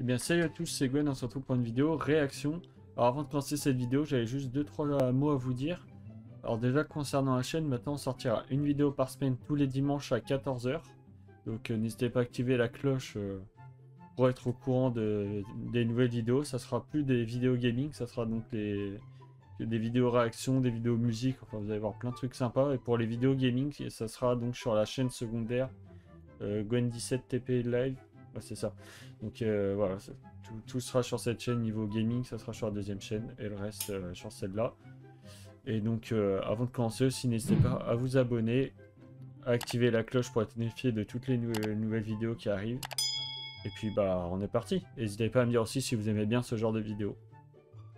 Eh bien salut à tous, c'est Gwen, on se retrouve pour une vidéo réaction. Alors avant de commencer cette vidéo, j'avais juste 2-3 mots à vous dire. Alors déjà concernant la chaîne, maintenant on sortira une vidéo par semaine tous les dimanches à 14 h. Donc n'hésitez pas à activer la cloche pour être au courant des nouvelles vidéos. Ça sera plus des vidéos gaming, ça sera donc des vidéos réactions, des vidéos musique. Enfin vous allez voir plein de trucs sympas. Et pour les vidéos gaming, ça sera donc sur la chaîne secondaire Gwen17TP Live. Ouais, c'est ça. Donc voilà, tout sera sur cette chaîne niveau gaming, ça sera sur la deuxième chaîne et le reste sur celle-là. Et donc avant de commencer aussi, n'hésitez pas à vous abonner, à activer la cloche pour être notifié de toutes les nouvelles vidéos qui arrivent. Et puis bah on est parti. N'hésitez pas à me dire aussi si vous aimez bien ce genre de vidéo.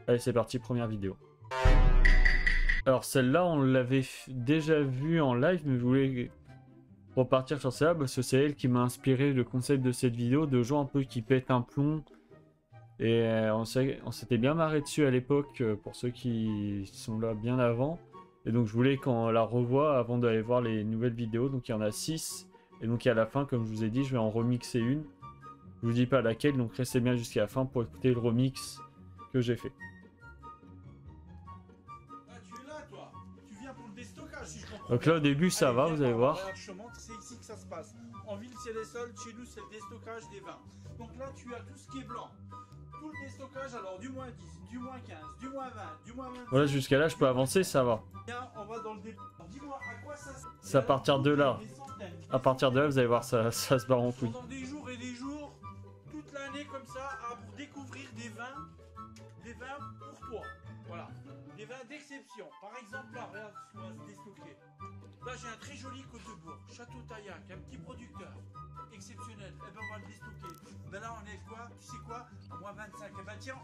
Allez c'est parti, première vidéo. Alors celle-là on l'avait déjà vue en live, mais je voulais repartir sur ça parce que c'est elle qui m'a inspiré le concept de cette vidéo, de gens un peu qui pètent un plomb. Et on s'était bien marré dessus à l'époque pour ceux qui sont là bien avant. Et donc je voulais qu'on la revoie avant d'aller voir les nouvelles vidéos. Donc il y en a 6. Et donc à la fin, comme je vous ai dit, je vais en remixer une. Je vous dis pas laquelle, donc restez bien jusqu'à la fin pour écouter le remix que j'ai fait. Donc là au début ça va, vous allez voir. Je te montre, c'est ici que ça se passe. En ville c'est les soldes, chez nous c'est le déstockage des vins. Donc là tu as tout ce qui est blanc. Tout le déstockage, alors du moins 10, du moins 15, du moins 20, du moins 25. Voilà, jusqu'à là je peux avancer, ça va. On va dans le début. Dis-moi à quoi ça sert. C'est à partir de là. À partir de là vous allez voir, ça se barre en couille. Pendant des jours et des jours, toute l'année comme ça, pour découvrir des vins pour toi. Voilà. Des vins d'exception. Par exemple, là, regarde ce qu'on va se déstocker. Là, j'ai un très joli Côte-de-Bourg, Château Taillac, un petit producteur exceptionnel. Eh ben, on va le déstocker. Ben là, on est quoi? Tu sais quoi? À moins 25. Eh ben, tiens.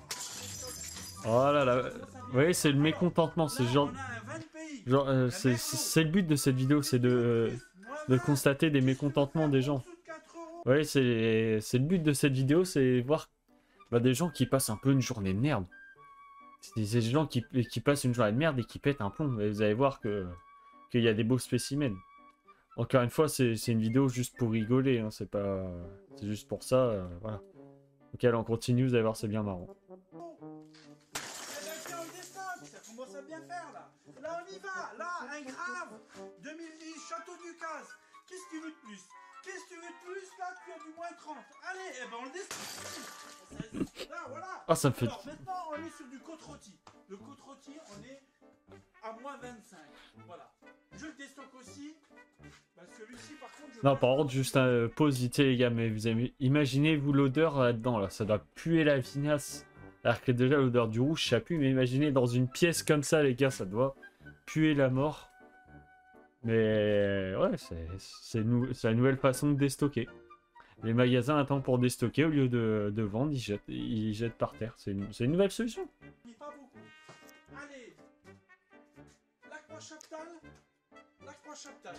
Oh là là. Vous voyez, c'est le mécontentement. C'est genre. C'est le but de cette vidéo, c'est de constater des mécontentements des gens. Oui, c'est le but de cette vidéo, c'est voir des gens qui passent un peu une journée de merde. C'est des gens qui passent une journée de merde et qui pètent un plomb. Et vous allez voir qu'il y a des beaux spécimens. Encore une fois, c'est une vidéo juste pour rigoler. Hein, c'est juste pour ça. Voilà. Ok, alors on continue, vous allez voir, c'est bien marrant. Ça commence à bien faire là. Là on y va. Là, un grave. 2010, Château du Caz. Qu'est-ce que tu veux de plus? Qu'est-ce que tu veux de plus? Là, tu as du moins 30. Allez, eh ben on le descend. Là, voilà. Ah, ça me fait... Alors maintenant, on est sur du côte rôti. Le côte rôti, on est à moins 25. Voilà. Je le déstocke aussi. Parce que celui-ci, par contre... Non, par contre, juste un pause vite, les gars. Mais vous avez... Imaginez-vous l'odeur là-dedans. Là. Ça doit puer la vinasse. Alors que déjà, l'odeur du rouge, ça pue. Mais imaginez dans une pièce comme ça, les gars, ça doit puer la mort. Mais ouais, c'est la nouvelle façon de déstocker. Les magasins attendent pour déstocker au lieu de vendre, ils jettent par terre. C'est une nouvelle solution. Pas beaucoup. Allez, Lac-Poix-Chaptal. Lac-Poix-Chaptal.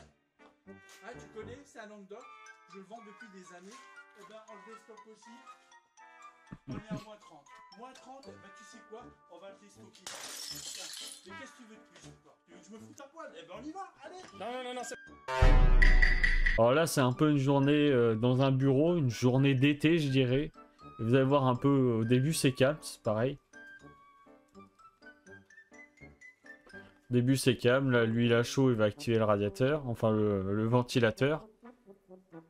Ah, tu connais, c'est un Languedoc. Je le vends depuis des années. Eh ben, on le déstocke aussi. On est à moins 30. Moins 30, ben tu sais quoi? On va le déstocker. Mais qu'est-ce que tu veux de plus encore? Tu veux que je me foute à poil? Eh ben on y va, allez! Non, c'est... Alors là, c'est un peu une journée dans un bureau, une journée d'été, je dirais. Et vous allez voir un peu, au début c'est calme, c'est pareil. Au début c'est calme, là lui il a chaud, il va activer le radiateur, enfin le ventilateur.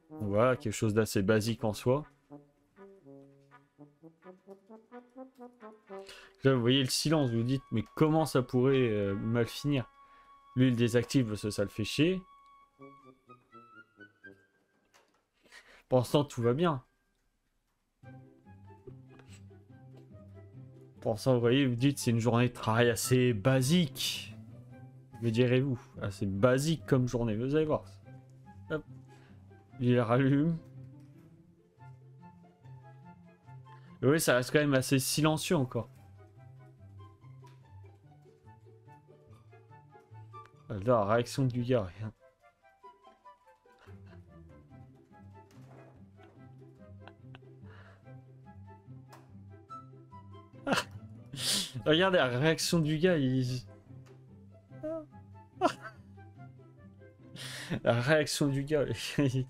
Voilà, quelque chose d'assez basique en soi. Là, vous voyez le silence, vous vous dites, mais comment ça pourrait mal finir? Lui, il désactive parce que ça le fait chier. Pour l'instant, tout va bien. Pour l'instant, vous voyez, vous dites, c'est une journée de travail assez basique. Me direz-vous, assez basique comme journée. Vous allez voir. Hop. Il rallume. Et oui, ça reste quand même assez silencieux encore. La réaction du gars, rien. Regardez la réaction du gars, La réaction du gars, je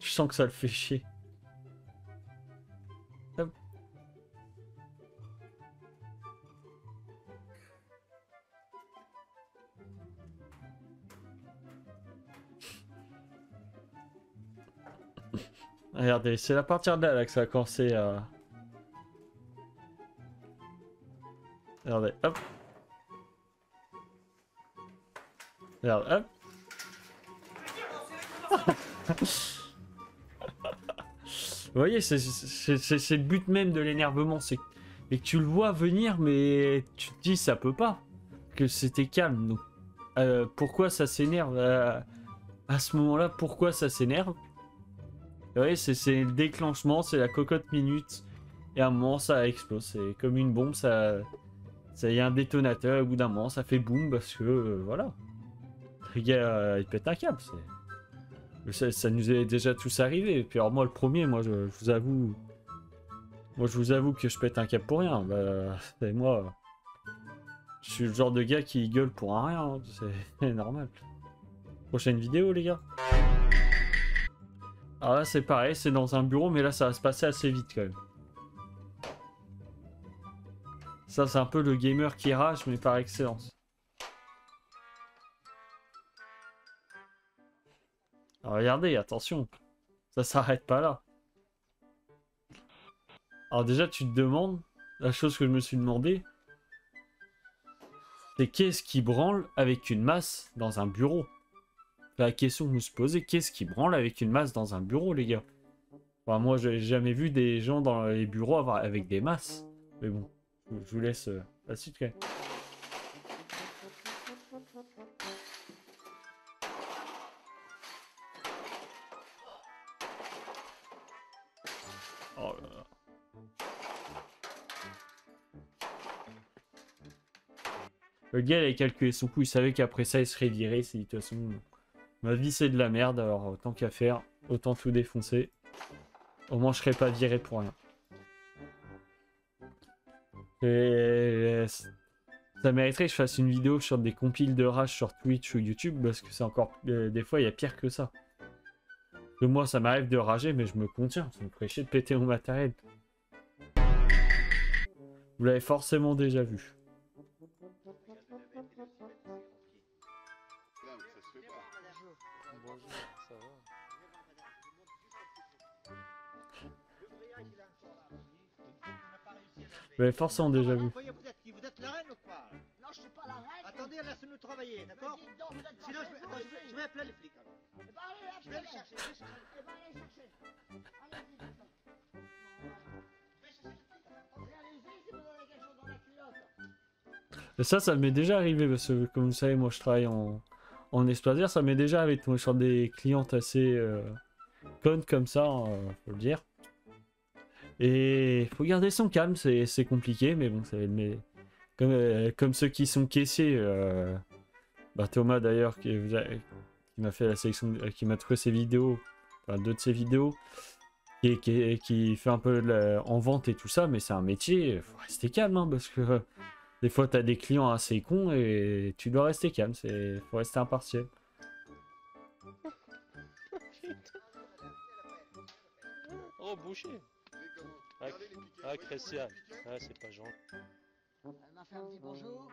sens que ça le fait chier. Hop. Regardez, c'est à partir de là que ça a commencé à... Regardez, hop. Regarde, hop. Vous voyez, c'est le but même de l'énervement, c'est que tu le vois venir, mais tu te dis ça peut pas, que c'était calme. Donc, pourquoi ça s'énerve à ce moment-là? Pourquoi ça s'énerve? Vous voyez, c'est le déclenchement, c'est la cocotte minute, et à un moment ça explose. C'est comme une bombe, ça y a un détonateur, et au bout d'un moment ça fait boum parce que voilà, le gars il pète un câble. Ça nous est déjà tous arrivé. Et puis alors moi le premier, moi je vous avoue, que je pète un câble pour rien. Bah, moi, je suis le genre de gars qui gueule pour un rien. Hein. C'est normal. Prochaine vidéo les gars. Alors là c'est pareil, c'est dans un bureau, mais là ça va se passer assez vite quand même. Ça c'est un peu le gamer qui rage, mais par excellence. Alors regardez, attention, ça s'arrête pas là. Alors déjà tu te demandes, la chose que je me suis demandé, c'est qu'est-ce qui branle avec une masse dans un bureau? La question que vous se posez, qu'est-ce qui branle avec une masse dans un bureau les gars? Enfin, moi j'ai jamais vu des gens dans les bureaux avec des masses. Mais bon, je vous laisse la suite quand même. Oh là là. Le gars il avait calculé son coup, il savait qu'après ça il serait viré. C'est de toute façon, ma vie c'est de la merde, alors tant qu'à faire, autant tout défoncer. Au moins je serais pas viré pour rien. Et ça mériterait que je fasse une vidéo sur des compiles de rage sur Twitch ou YouTube, parce que c'est encore... des fois il y a pire que ça. Que moi ça m'arrive de rager, mais je me contiens, ça me ferait chier de péter mon matériel. Vous l'avez forcément déjà vu. Vous l'avez forcément déjà vu. Vous êtes la reine ou pas? Non, je suis pas la reine. Attendez, laissez-nous travailler, d'accord? Sinon, je vais appeler les flics. Alors. Eh ben, allez, Je vais les chercher. Eh ben, allez chercher. Allez-y, allez-y, si vous avez quelque chose dans la culotte. Et ça m'est déjà arrivé, parce que comme vous savez, moi je travaille en exploitaire, ça m'est déjà arrivé de tomber sur des clientes assez connes comme ça, faut le dire. Et faut garder son calme, c'est compliqué, mais bon, comme ceux qui sont caissiers, bah Thomas d'ailleurs qui m'a fait la sélection, qui m'a trouvé ses vidéos, enfin deux de ses vidéos, qui fait un peu en vente et tout ça, mais c'est un métier, faut rester calme, hein, parce que des fois t'as des clients assez cons et tu dois rester calme, faut rester impartial. Oh, boucher. Ah, Christian. Ah, c'est pas gentil. Elle m'a fait un petit bonjour.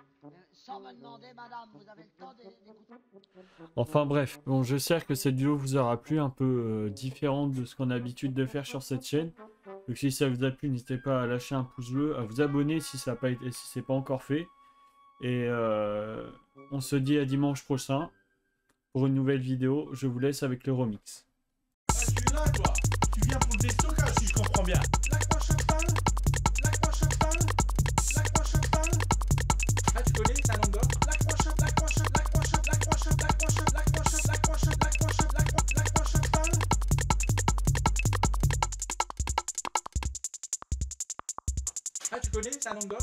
Sans me demander, madame, vous avez le temps d'écouter. Enfin bref, bon, j'espère que cette vidéo vous aura plu, un peu différente de ce qu'on a l'habitude de faire sur cette chaîne. Donc si ça vous a plu, n'hésitez pas à lâcher un pouce bleu, à vous abonner si ça n'a pas été, si c'est pas encore fait. Et on se dit à dimanche prochain pour une nouvelle vidéo. Je vous laisse avec le remix. Ah, tu es là, toi. Tu viens pour le déstockage, si je comprends bien. Ah, tu connais, c'est un nom d'or. Ah, tu connais, c'est un nom d'or.